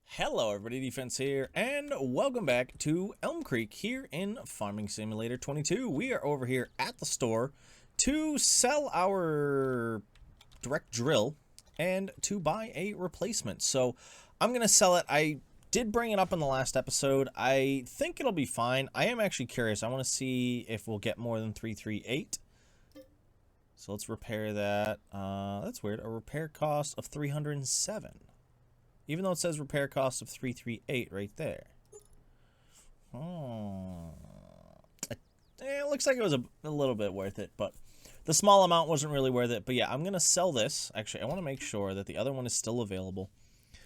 Hello everybody, Defense here, and welcome back to Elmcreek here in Farming Simulator 22. We are over here at the store to sell our direct drill and to buy a replacement. So I'm going to sell it. I did bring it up in the last episode. I think it'll be fine. I am actually curious. I want to see if we'll get more than 338. So let's repair that. That's weird. A repair cost of 307. Even though it says repair cost of 338 right there. It looks like it was a little bit worth it, but the small amount wasn't really worth it. But yeah, I'm going to sell this. Actually, I want to make sure that the other one is still available.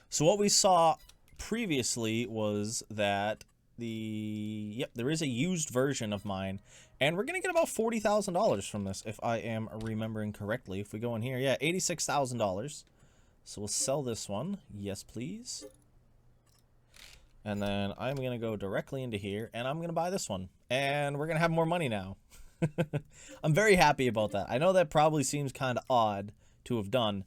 So what we saw previously was that there is a used version of mine, and we're going to get about $40,000 from this, if I am remembering correctly. If we go in here, yeah, $86,000. So we'll sell this one. Yes, please. And then I'm going to go directly into here, and I'm going to buy this one. And we're going to have more money now. I'm very happy about that. I know that probably seems kind of odd to have done,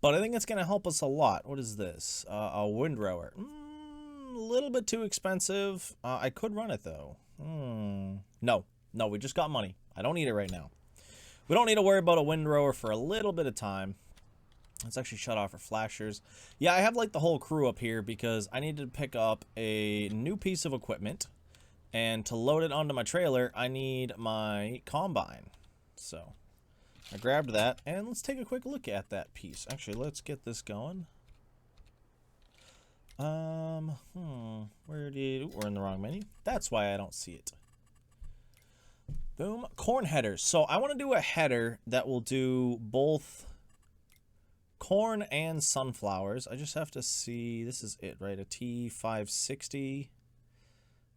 but I think it's going to help us a lot. What is this? A windrower. A little bit too expensive. I could run it, though. No, we just got money. I don't need it right now. We don't need to worry about a windrower for a little bit of time. Let's actually shut off our flashers. Yeah, I have like the whole crew up here because I need to pick up a new piece of equipment. And to load it onto my trailer, I need my combine. So I grabbed that, and let's take a quick look at that piece. Actually, let's get this going. We're in the wrong menu. That's why I don't see it. Boom. Corn headers. So I want to do a header that will do both corn and sunflowers. I just have to see. This is it, right? A T560.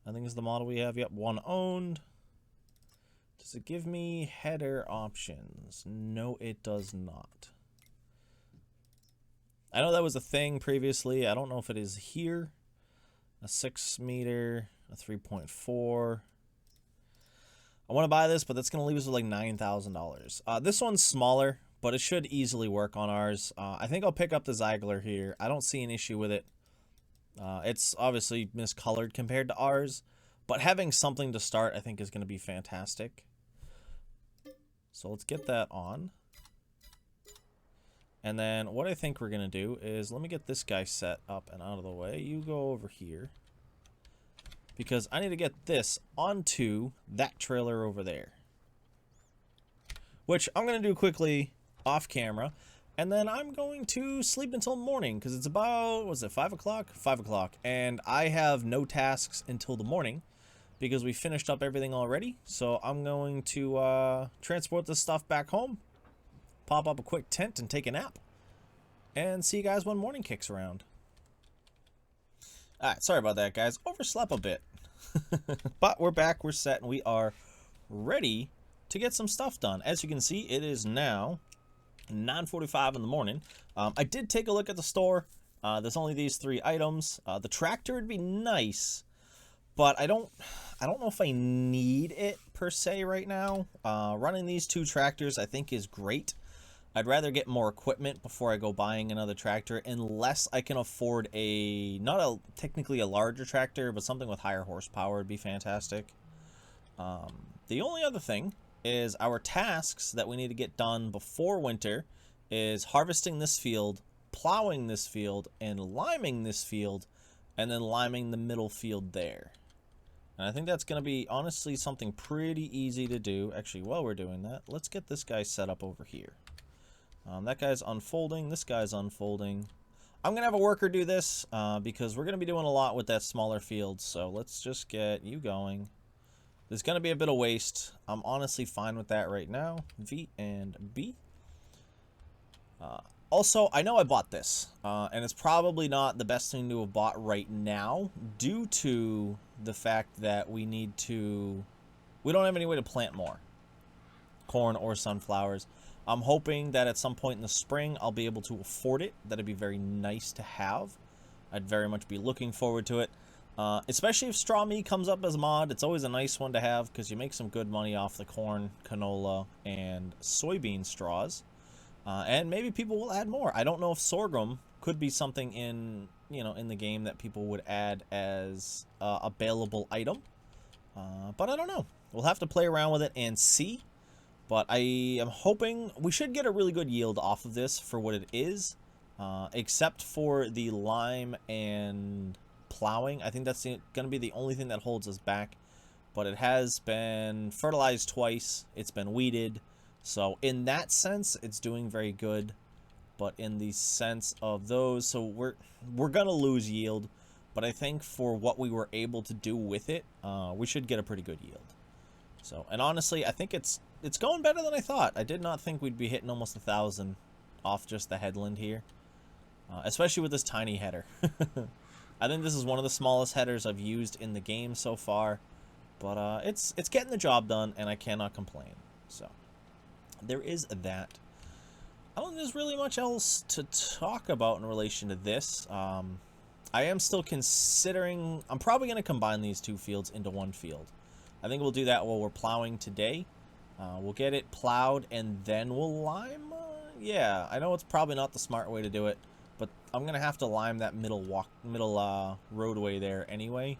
I think is the model we have. Yep, one owned. Does it give me header options? No, it does not. I know that was a thing previously. I don't know if it is here. A 6 meter, a 3.4. I want to buy this, but that's going to leave us with like $9,000. This one's smaller, but it should easily work on ours. I think I'll pick up the Ziegler here. I don't see an issue with it. It's obviously miscolored compared to ours, but having something to start I think is going to be fantastic. So let's get that on. And then what I think we're going to do is, let me get this guy set up and out of the way. You go over here, because I need to get this onto that trailer over there, which I'm going to do quickly off camera. And then I'm going to sleep until morning, because it's about, was it 5 o'clock? 5 o'clock. And I have no tasks until the morning because we finished up everything already. So I'm going to transport this stuff back home, pop up a quick tent and take a nap, and see you guys when morning kicks around. Alright, sorry about that, guys. Overslept a bit. But we're back, we're set, and we are ready to get some stuff done. As you can see, it is now 9:45 in the morning. I did take a look at the store. There's only these 3 items. The tractor would be nice, but I don't know if I need it per se right now. Running these 2 tractors I think is great. I'd rather get more equipment before I go buying another tractor, unless I can afford technically a larger tractor, but something with higher horsepower would be fantastic. The only other thing is our tasks that we need to get done before winter is harvesting this field, plowing this field, and liming this field, and then liming the middle field there. And I think that's going to be honestly something pretty easy to do. Actually, while we're doing that, let's get this guy set up over here. That guy's unfolding, this guy's unfolding. I'm going to have a worker do this because we're going to be doing a lot with that smaller field, so let's just get you going. There's going to be a bit of waste. I'm honestly fine with that right now. V and B. Also, I know I bought this, and it's probably not the best thing to have bought right now due to the fact that we don't have any way to plant more corn or sunflowers. I'm hoping that at some point in the spring I'll be able to afford it. That'd be very nice to have. I'd very much be looking forward to it. Especially if straw meat comes up as a mod. It's always a nice one to have because you make some good money off the corn, canola, and soybean straws. And maybe people will add more. I don't know if sorghum could could be something in, you know, in the game that people would add as a bailable item. But I don't know. We'll have to play around with it and see. But I am hoping we should get a really good yield off of this for what it is. Except for the lime and plowing. I think that's going to be the only thing that holds us back. But it has been fertilized twice. It's been weeded. So in that sense, it's doing very good. But in the sense of those, so we're going to lose yield. But I think for what we were able to do with it, we should get a pretty good yield. So, and honestly, I think it's going better than I thought. I did not think we'd be hitting almost 1,000 off just the headland here. Especially with this tiny header. I think this is one of the smallest headers I've used in the game so far. But it's getting the job done, and I cannot complain. So, there is that. I don't think there's really much else to talk about in relation to this. I am still considering... I'm probably going to combine these two fields into one field. I think we'll do that while we're plowing today. We'll get it plowed, and then we'll lime. Yeah, I know it's probably not the smart way to do it, but I'm going to have to lime that middle roadway there anyway.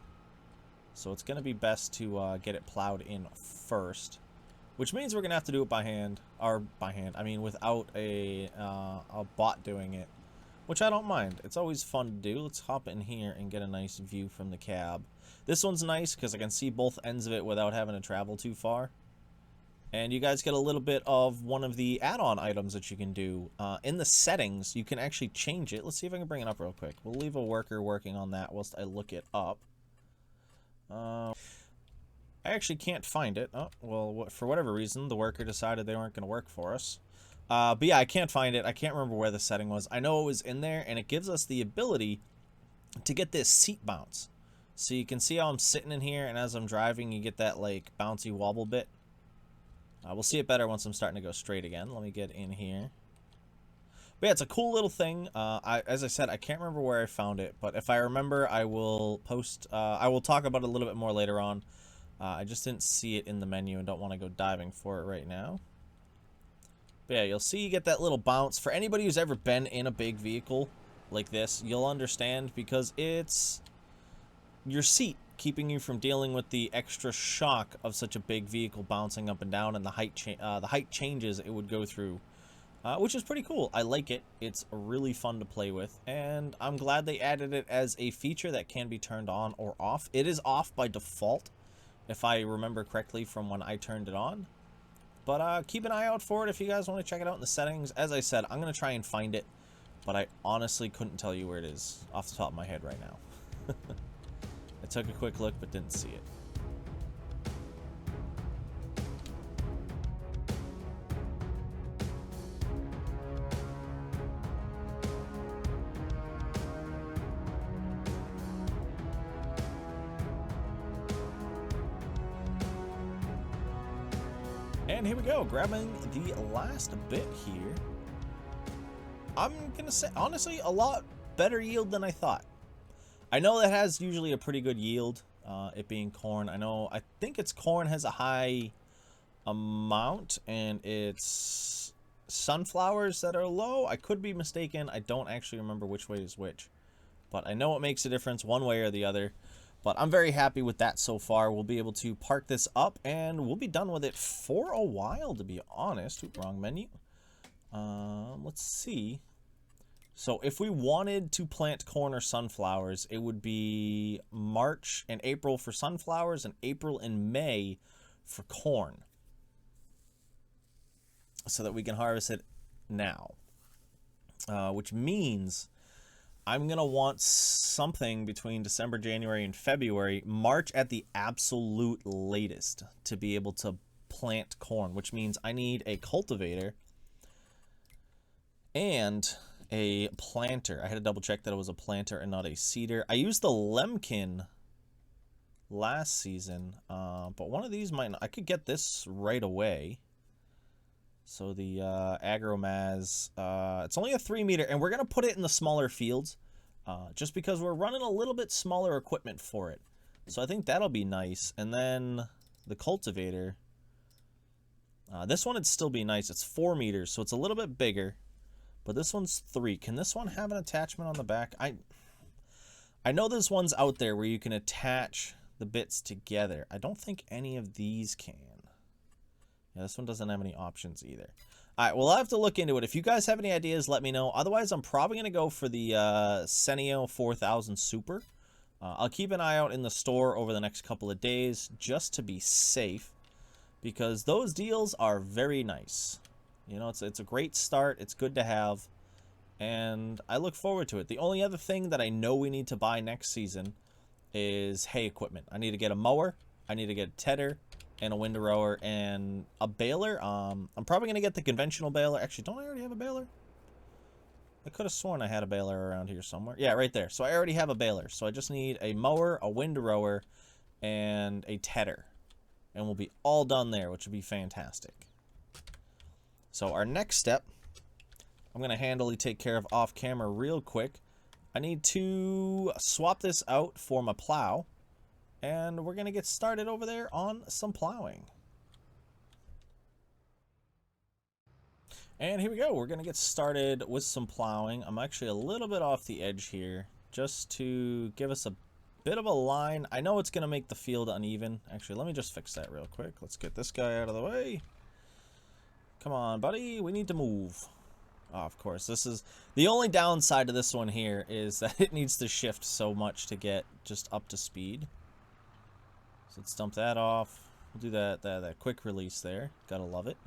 So it's going to be best to get it plowed in first. Which means we're going to have to do it by hand. Or by hand. I mean, without a bot doing it. Which I don't mind. It's always fun to do. Let's hop in here and get a nice view from the cab. This one's nice because I can see both ends of it without having to travel too far. And you guys get a little bit of one of the add-on items that you can do. In the settings, you can actually change it. Let's see if I can bring it up real quick. We'll leave a worker working on that whilst I look it up. I actually can't find it. Oh, well, for whatever reason, the worker decided they weren't going to work for us. But yeah, I can't find it. I can't remember where the setting was. I know it was in there, and it gives us the ability to get this seat bounce. So you can see how I'm sitting in here, and as I'm driving, you get that, like, bouncy wobble bit. We'll see it better once I'm starting to go straight again. Let me get in here. But yeah, it's a cool little thing. As I said, I can't remember where I found it, but if I remember, I will post. I will talk about it a little bit more later on. I just didn't see it in the menu and don't want to go diving for it right now. But yeah, you'll see you get that little bounce. For anybody who's ever been in a big vehicle like this, you'll understand because it's your seat keeping you from dealing with the extra shock of such a big vehicle bouncing up and down and the height changes it would go through, which is pretty cool. I like it. It's really fun to play with, and I'm glad they added it as a feature that can be turned on or off. It is off by default, if I remember correctly from when I turned it on. But keep an eye out for it if you guys want to check it out in the settings. As I said, I'm going to try and find it, but I honestly couldn't tell you where it is off the top of my head right now. I took a quick look, but didn't see it. And here we go, grabbing the last bit here. I'm gonna say, honestly, a lot better yield than I thought. I know that has usually a pretty good yield, it being corn. I think it's corn has a high amount, and it's sunflowers that are low. I could be mistaken. I don't actually remember which way is which. But I know it makes a difference one way or the other. But I'm very happy with that so far. We'll be able to park this up, and we'll be done with it for a while, to be honest. Ooh, wrong menu. Let's see. So if we wanted to plant corn or sunflowers, it would be March and April for sunflowers and April and May for corn. So that we can harvest it now. Which means I'm going to want something between December, January, and February, March at the absolute latest, to be able to plant corn, which means I need a cultivator and a planter. I had to double check that it was a planter and not a seeder. I used the Lemkin last season, but one of these might not. I could get this right away. So the Agromaz, it's only a 3 meter, and we're going to put it in the smaller fields, just because we're running a little bit smaller equipment for it. So I think that'll be nice. And then the cultivator, this one would still be nice. It's 4 meters, so it's a little bit bigger. But this one's 3. Can this one have an attachment on the back? I know there's ones out there where you can attach the bits together. I don't think any of these can. Yeah, this one doesn't have any options either. Alright, well, I'll have to look into it. If you guys have any ideas, let me know. Otherwise, I'm probably going to go for the Senio 4000 Super. I'll keep an eye out in the store over the next couple of days just to be safe, because those deals are very nice. You know, it's a great start. It's good to have, and I look forward to it. The only other thing that I know we need to buy next season is hay equipment. I need to get a mower, I need to get a tedder, and a windrower, and a baler. I'm probably going to get the conventional baler. Actually, don't I already have a baler? I could have sworn I had a baler around here somewhere. Yeah, right there. So I already have a baler. So I just need a mower, a windrower, and a tedder. And we'll be all done there, which would be fantastic. So our next step, I'm going to handily take care of off camera real quick. I need to swap this out for my plow. And we're going to get started over there on some plowing. And here we go. We're going to get started with some plowing. I'm actually a little bit off the edge here just to give us a bit of a line. I know it's going to make the field uneven. Actually, let me just fix that real quick. Let's get this guy out of the way. Come on, buddy. We need to move. Oh, of course, this is the only downside to this one here is that it needs to shift so much to get just up to speed. So let's dump that off. We'll do that quick release there. Gotta love it.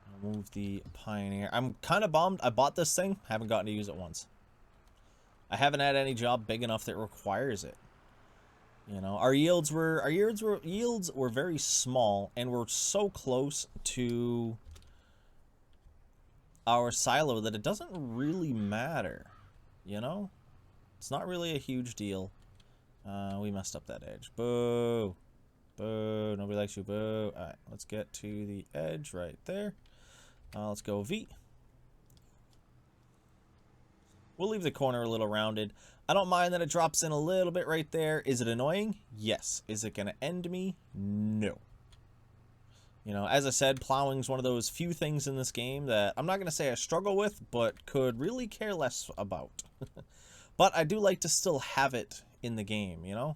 I'll move the Pioneer. I'm kind of bummed. I bought this thing. Haven't gotten to use it once. I haven't had any job big enough that requires it. You know, our yields were very small, and we're so close to our silo that it doesn't really matter. You know, it's not really a huge deal. We messed up that edge. Boo. Boo. Nobody likes you. Boo. Alright, let's get to the edge right there. Let's go V. We'll leave the corner a little rounded. I don't mind that it drops in a little bit right there. Is it annoying? Yes. Is it going to end me? No. You know, as I said, plowing's one of those few things in this game that I'm not going to say I struggle with, but could really care less about. But I do like to still have it in the game, you know?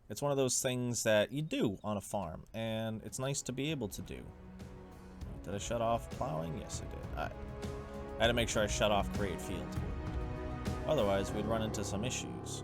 It's one of those things that you do on a farm, and it's nice to be able to do. Did I shut off plowing? Yes, I did. Alright. I had to make sure I shut off create field. Otherwise, we'd run into some issues.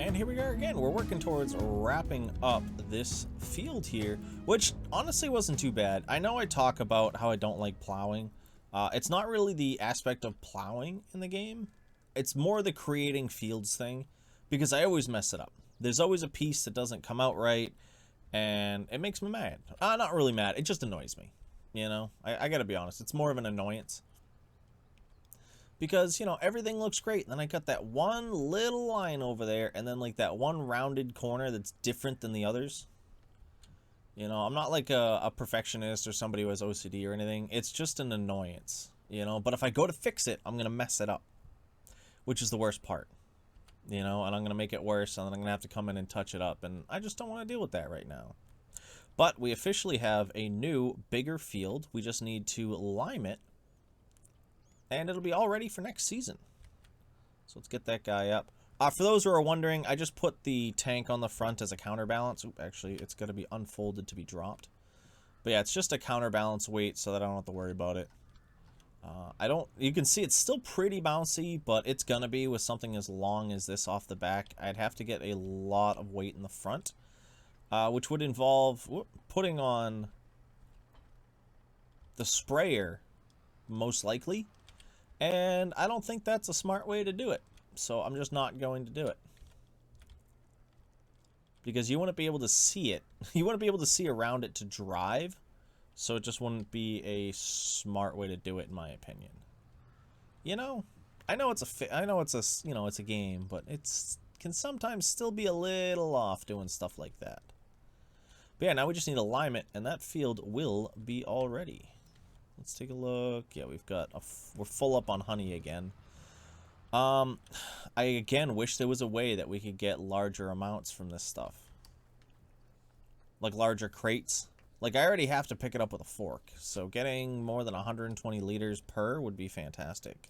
And here we are again. We're working towards wrapping up this field here, which honestly wasn't too bad. I know I talk about how I don't like plowing. It's not really the aspect of plowing in the game. It's more the creating fields thing, because I always mess it up. There's always a piece that doesn't come out right, and it makes me mad. Not really mad. It just annoys me. You know, I gotta be honest. It's more of an annoyance. Because, you know, everything looks great. And then I got that one little line over there. And then, like, that one rounded corner that's different than the others. You know, I'm not like a perfectionist or somebody who has OCD or anything. It's just an annoyance, you know. But if I go to fix it, I'm going to mess it up. Which is the worst part. You know, and I'm going to make it worse. And then I'm going to have to come in and touch it up. And I just don't want to deal with that right now. But we officially have a new, bigger field. We just need to lime it. And it'll be all ready for next season. So let's get that guy up. For those who are wondering, I just put the tank on the front as a counterbalance. Oop, actually, it's going to be unfolded to be dropped. But yeah, it's just a counterbalance weight so that I don't have to worry about it. You can see it's still pretty bouncy, but it's going to be with something as long as this off the back. I'd have to get a lot of weight in the front, which would involve putting on the sprayer, most likely. And I don't think that's a smart way to do it. So I'm just not going to do it. Because you wouldn't be able to see it you wouldn't be able to see around it to drive, so it just wouldn't be a smart way to do it, in my opinion. You know, I know it's a game, but it's can sometimes still be a little off doing stuff like that. But yeah, now we just need alignment, and that field will be all ready. Let's take a look. Yeah, we're full up on honey again. I again wish there was a way that we could get larger amounts from this stuff. Like larger crates. Like I already have to pick it up with a fork, so getting more than 120 liters per would be fantastic.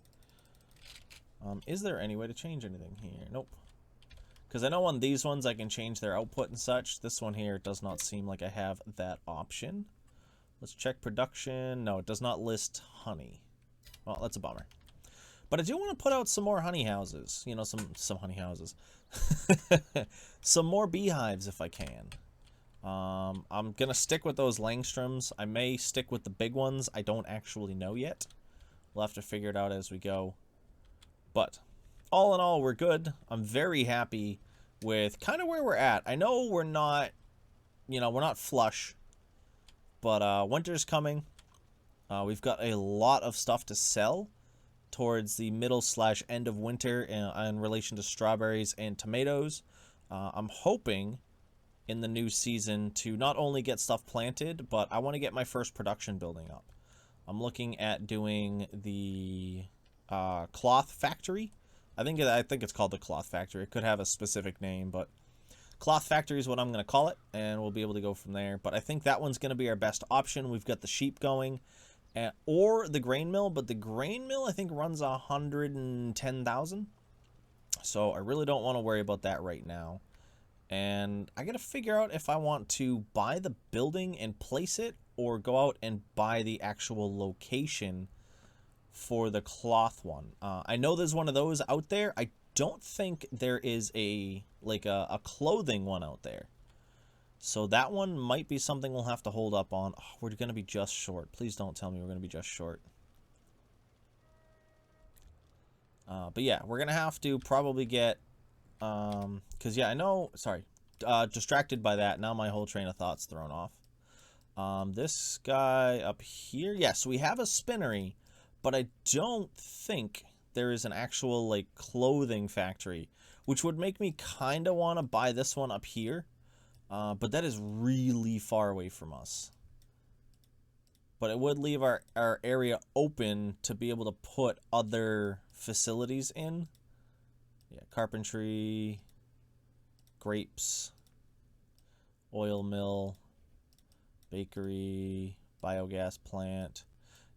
Is there any way to change anything here? Nope. Because I know on these ones I can change their output and such. This one here does not seem like I have that option. Let's check production. No, it does not list honey. Well, that's a bummer. But I do want to put out some more honey houses. You know, some honey houses. Some more beehives if I can. I'm going to stick with those Langstroms. I may stick with the big ones. I don't actually know yet. We'll have to figure it out as we go. But all in all, we're good. I'm very happy with kind of where we're at. I know we're not, we're not flush. But winter's coming. We've got a lot of stuff to sell towards the middle/end of winter in relation to strawberries and tomatoes. I'm hoping in the new season to not only get stuff planted, but I want to get my first production building up. I'm looking at doing the cloth factory. I think it's called the cloth factory. It could have a specific name, but cloth factory is what I'm going to call it, and we'll be able to go from there. But I think that one's going to be our best option. We've got the sheep going, or the grain mill, but the grain mill I think runs 110,000. So I really don't want to worry about that right now. And I got to figure out if I want to buy the building and place it, or go out and buy the actual location for the cloth one. I know there's one of those out there. I don't think there is a clothing one out there. So that one might be something we'll have to hold up on. Oh, we're going to be just short. Please don't tell me we're going to be just short. But yeah, we're going to have to probably get... because yeah, I know... Sorry. Distracted by that. Now my whole train of thought's thrown off. This guy up here. Yes, yeah, so we have a spinnery. But I don't think there is an actual, clothing factory. Which would make me kind of want to buy this one up here. But that is really far away from us. But it would leave our area open to be able to put other facilities in. Yeah, carpentry, grapes, oil mill, bakery, biogas plant.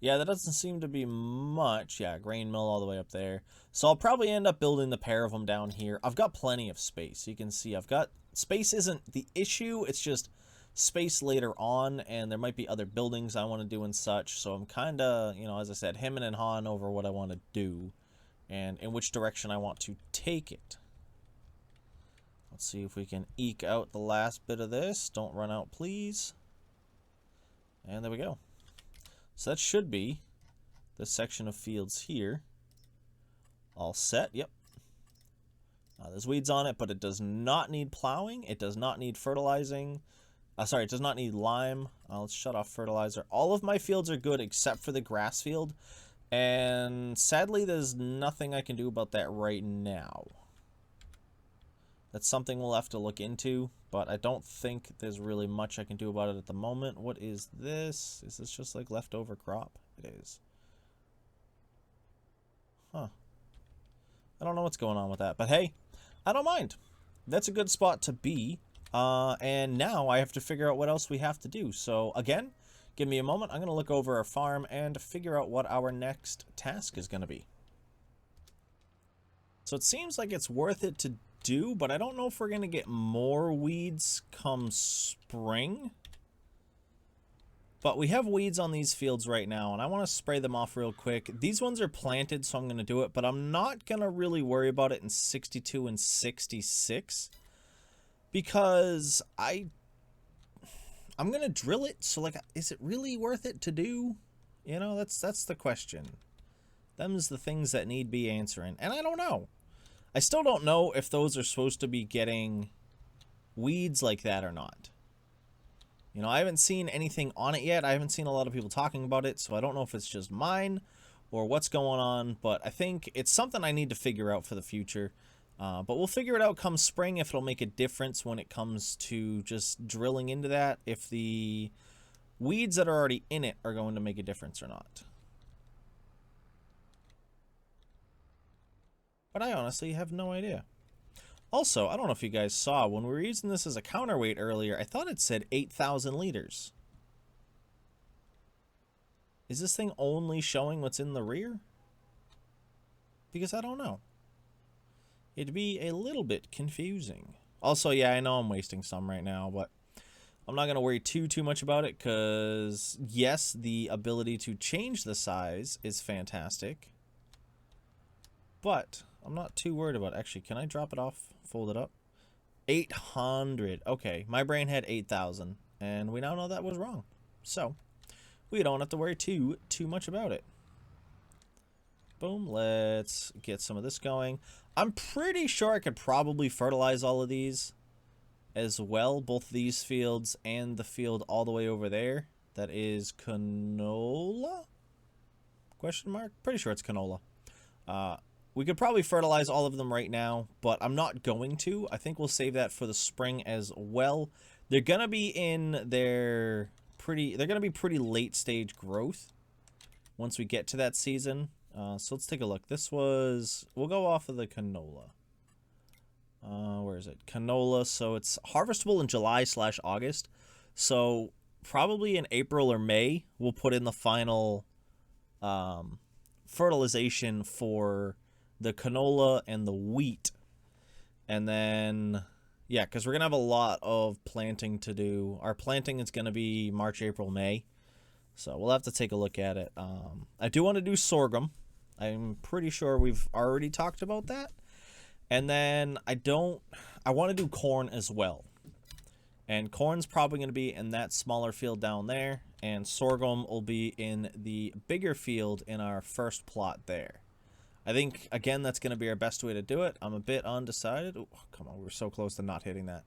Yeah, that doesn't seem to be much. Yeah, grain mill all the way up there. So I'll probably end up building the pair of them down here. I've got plenty of space. You can see I've got... Space isn't the issue. It's just space later on, and there might be other buildings I want to do and such. So I'm kind of, as I said, hemming and hawing over what I want to do and in which direction I want to take it. Let's see if we can eke out the last bit of this. Don't run out, please. And there we go. So that should be this section of fields here. All set, yep. There's weeds on it, but it does not need plowing. It does not need fertilizing. Sorry, it does not need lime. Let's shut off fertilizer. All of my fields are good except for the grass field. And sadly, there's nothing I can do about that right now. That's something we'll have to look into, but I don't think there's really much I can do about it at the moment. What is this? Is this just like leftover crop? It is. Huh. I don't know what's going on with that, but hey, I don't mind. That's a good spot to be. And now I have to figure out what else we have to do. So again, give me a moment. I'm going to look over our farm and figure out what our next task is going to be. So it seems like it's worth it to do, but I don't know if we're going to get more weeds come spring. But we have weeds on these fields right now, and I want to spray them off real quick. These ones are planted, so I'm going to do it, but I'm not going to really worry about it in 62 and 66 because I'm going to drill it, so is it really worth it to do? That's the question. Them's the things that need be answering, and I don't know. I still don't know if those are supposed to be getting weeds like that or not. You know, I haven't seen anything on it yet. I haven't seen a lot of people talking about it, so I don't know if it's just mine or what's going on, but I think it's something I need to figure out for the future. But we'll figure it out come spring if it'll make a difference when it comes to just drilling into that, if the weeds that are already in it are going to make a difference or not. But I honestly have no idea. Also, I don't know if you guys saw, when we were using this as a counterweight earlier, I thought it said 8,000 liters. Is this thing only showing what's in the rear? Because I don't know. It'd be a little bit confusing. Also, yeah, I know I'm wasting some right now, but I'm not going to worry too much about it because, yes, the ability to change the size is fantastic. But I'm not too worried about it. Actually, can I drop it off, fold it up? 800. Okay, my brain had 8,000, and we now know that was wrong. So, we don't have to worry too much about it. Boom, let's get some of this going. I'm pretty sure I could probably fertilize all of these as well, both these fields and the field all the way over there. That is canola? Question mark? Pretty sure it's canola. We could probably fertilize all of them right now, but I'm not going to. I think we'll save that for the spring as well. They're gonna be in their they're gonna be pretty late stage growth once we get to that season. So let's take a look. This was, we'll go off of the canola. Where is it? Canola. So it's harvestable in July/August. So probably in April or May, we'll put in the final fertilization for the canola and the wheat. And then, yeah, because we're going to have a lot of planting to do. Our planting is going to be March, April, May. So we'll have to take a look at it. I do want to do sorghum. I'm pretty sure we've already talked about that. And then I want to do corn as well. And corn's probably going to be in that smaller field down there. And sorghum will be in the bigger field in our first plot there. I think, again, that's going to be our best way to do it. I'm a bit undecided. Oh, come on, we're so close to not hitting that.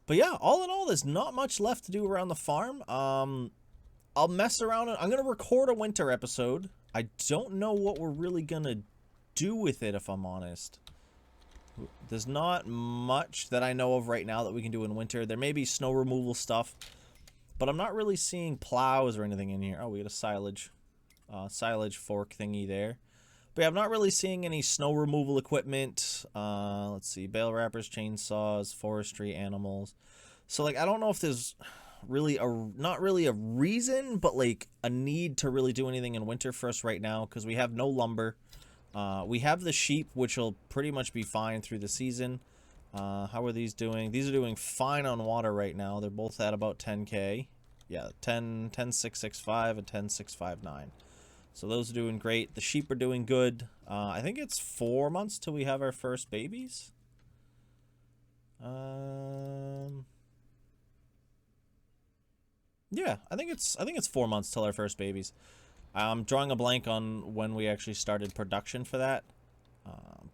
But yeah, all in all, there's not much left to do around the farm. I'll mess around. I'm going to record a winter episode. I don't know what we're really going to do with it, if I'm honest. There's not much that I know of right now that we can do in winter. There may be snow removal stuff, but I'm not really seeing plows or anything in here. Oh, we got a silage fork thingy there. But yeah, I'm not really seeing any snow removal equipment. Let's see, bale wrappers, chainsaws, forestry, animals. So like, I don't know if there's really not really a reason, but like a need to really do anything in winter for us right now, because we have no lumber. We have the sheep, which will pretty much be fine through the season. How are these doing? These are doing fine on water right now. They're both at about 10K. Yeah, 10,665 and 10,659. So those are doing great. The sheep are doing good. I think it's 4 months till we have our first babies. Yeah, I think it's 4 months till our first babies. I'm drawing a blank on when we actually started production for that.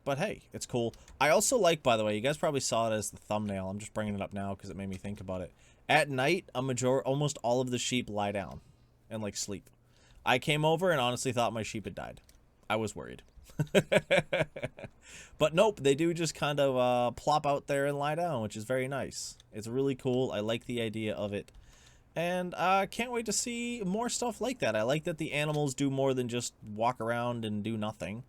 But hey, it's cool. I also like, by the way, you guys probably saw it as the thumbnail. I'm just bringing it up now because it made me think about it. At night, almost all of the sheep lie down and like sleep. I came over and honestly thought my sheep had died. I was worried. But nope, they do just kind of plop out there and lie down, which is very nice. It's really cool. I like the idea of it. And I can't wait to see more stuff like that. I like that the animals do more than just walk around and do nothing.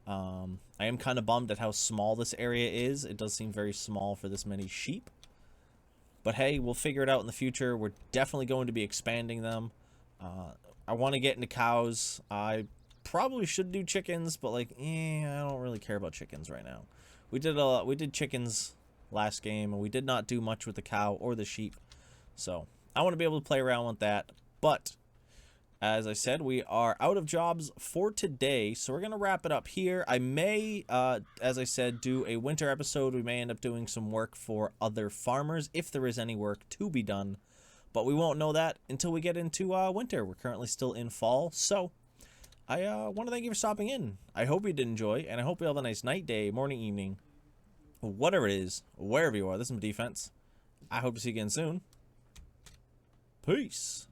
I am kind of bummed at how small this area is. It does seem very small for this many sheep. But hey, we'll figure it out in the future. We're definitely going to be expanding them. I want to get into cows. I probably should do chickens, but like, I don't really care about chickens right now. We did chickens last game, and we did not do much with the cow or the sheep. So I want to be able to play around with that. But as I said, we are out of jobs for today, so we're going to wrap it up here. I may, as I said, do a winter episode. We may end up doing some work for other farmers if there is any work to be done. But we won't know that until we get into winter. We're currently still in fall, so I want to thank you for stopping in. I hope you did enjoy, and I hope you have a nice night, day, morning, evening, whatever it is, wherever you are. This is my defense. I hope to see you again soon. Peace.